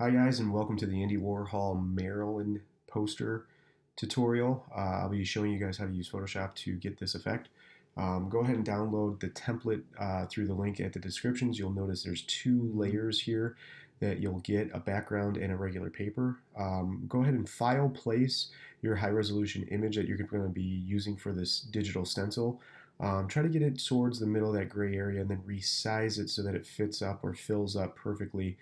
Hi guys, and welcome to the Andy Warhol Maryland poster tutorial. I'll be showing you guys how to use Photoshop to get this effect. Go ahead and download the template through the link at the descriptions. You'll notice there's two layers here that you'll get, a background and a regular paper. Go ahead and file place your high resolution image that you're going to be using for this digital stencil. Try to get it towards the middle of that gray area and then resize it so that it fits up or fills up perfectly,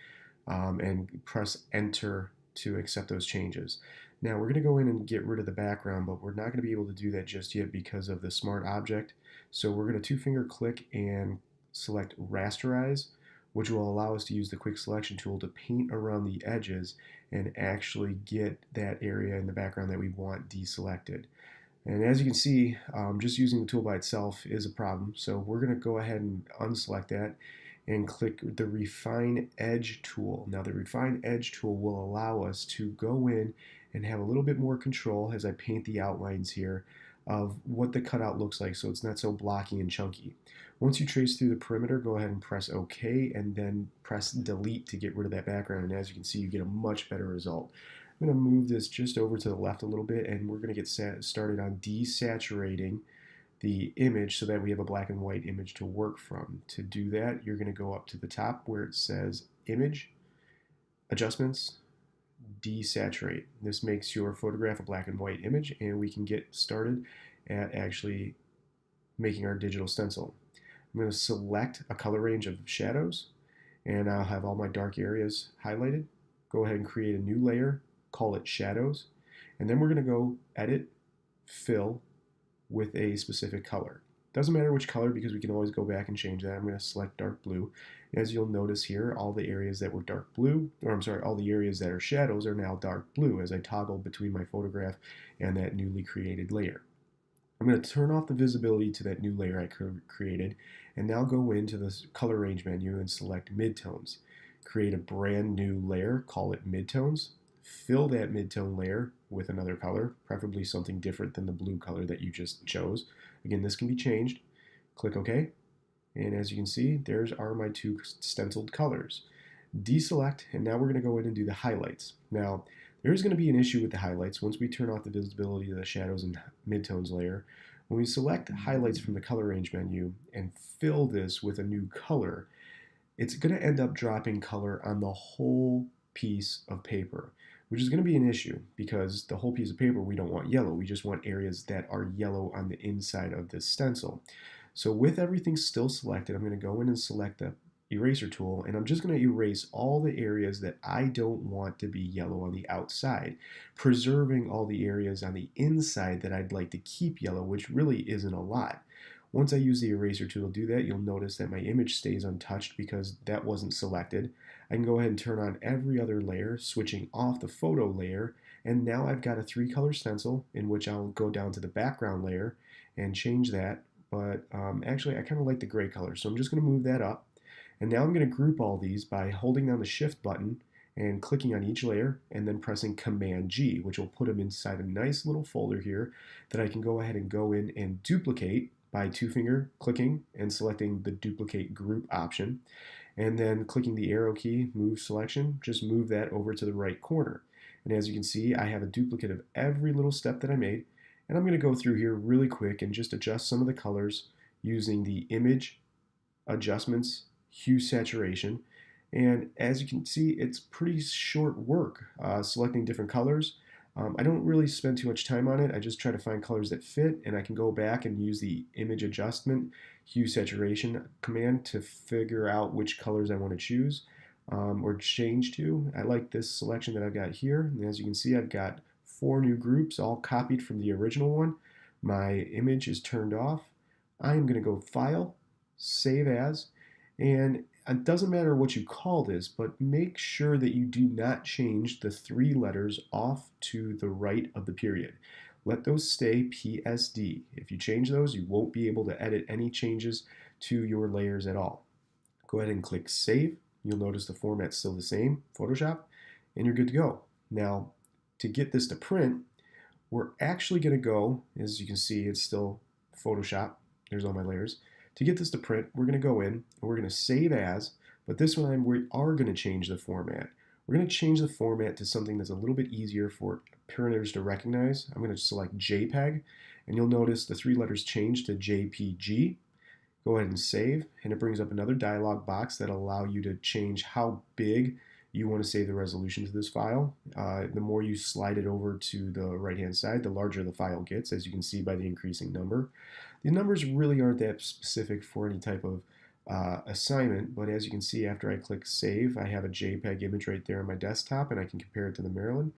and press enter to accept those changes. Now we're going to go in and get rid of the background, but we're not going to be able to do that just yet because of the smart object. So we're going to two-finger click and select rasterize, which will allow us to use the quick selection tool to paint around the edges and actually get that area in the background that we want deselected. And as you can see, just using the tool by itself is a problem. So we're going to go ahead and unselect that and click the Refine Edge tool. Now the Refine Edge tool will allow us to go in and have a little bit more control as I paint the outlines here of what the cutout looks like, so it's not so blocky and chunky. Once you trace through the perimeter, go ahead and press OK and then press delete to get rid of that background, and as you can see, you get a much better result. I'm going to move this just over to the left a little bit, and we're going to get started on desaturating the image so that we have a black and white image to work from. To do that, you're going to go up to the top where it says Image, Adjustments, Desaturate. This makes your photograph a black and white image, and we can get started at actually making our digital stencil. I'm going to select a color range of shadows, and I'll have all my dark areas highlighted. Go ahead and create a new layer, call it Shadows, and then we're going to go Edit, Fill, with a specific color. Doesn't matter which color because we can always go back and change that. I'm going to select dark blue. As you'll notice here, all the areas that were dark blue, or I'm sorry, all the areas that are shadows are now dark blue as I toggle between my photograph and that newly created layer. I'm going to turn off the visibility to that new layer I created, and now go into the color range menu and select midtones. Create a brand new layer, call it midtones. Fill that midtone layer with another color, preferably something different than the blue color that you just chose. Again, this can be changed. Click OK, and as you can see, there's are my two stenciled colors. Deselect, and now we're going to go in and do the highlights. Now, there's going to be an issue with the highlights once we turn off the visibility of the shadows and midtones layer. When we select highlights from the color range menu and fill this with a new color, it's going to end up dropping color on the whole piece of paper, which is going to be an issue because the whole piece of paper we don't want yellow. We just want areas that are yellow on the inside of this stencil. So with everything still selected, I'm going to go in and select the eraser tool, and I'm just going to erase all the areas that I don't want to be yellow on the outside, preserving all the areas on the inside that I'd like to keep yellow, which really isn't a lot. Once I use the eraser tool to do that, you'll notice that my image stays untouched because that wasn't selected. I can go ahead and turn on every other layer, switching off the photo layer, and now I've got a 3-color stencil in which I'll go down to the background layer and change that, but actually I kind of like the gray color, so I'm just going to move that up. And now I'm going to group all these by holding down the Shift button and clicking on each layer and then pressing Command G, which will put them inside a nice little folder here that I can go ahead and go in and duplicate by two-finger clicking and selecting the duplicate group option, and then clicking the arrow key, move selection, just move that over to the right corner. And as you can see, I have a duplicate of every little step that I made, and I'm going to go through here really quick and just adjust some of the colors using the Image, Adjustments, Hue Saturation. And as you can see, it's pretty short work selecting different colors. I don't really spend too much time on it. I just try to find colors that fit, and I can go back and use the Image Adjustment Hue Saturation command to figure out which colors I want to choose or change to. I like this selection that I've got here, and as you can see, I've got 4 new groups all copied from the original one. My image is turned off. I'm going to go File, Save As, and it doesn't matter what you call this, but make sure that you do not change the 3 letters off to the right of the period. Let those stay PSD. If you change those, you won't be able to edit any changes to your layers at all. Go ahead and click Save. You'll notice the format's still the same, Photoshop, and you're good to go. Now, to get this to print, we're actually going to go, as you can see, it's still Photoshop. There's all my layers. To get this to print, we're going to go in and we're going to save as, but this one we are going to change the format. We're going to change the format to something that's a little bit easier for printers to recognize. I'm going to select JPEG, and you'll notice the three letters change to JPG. Go ahead and save, and it brings up another dialog box that will allow you to change how big you want to save the resolution to this file. The more you slide it over to the right-hand side, the larger the file gets, as you can see by the increasing number. The numbers really aren't that specific for any type of assignment, but as you can see, after I click save, I have a JPEG image right there on my desktop, and I can compare it to the Marilyn.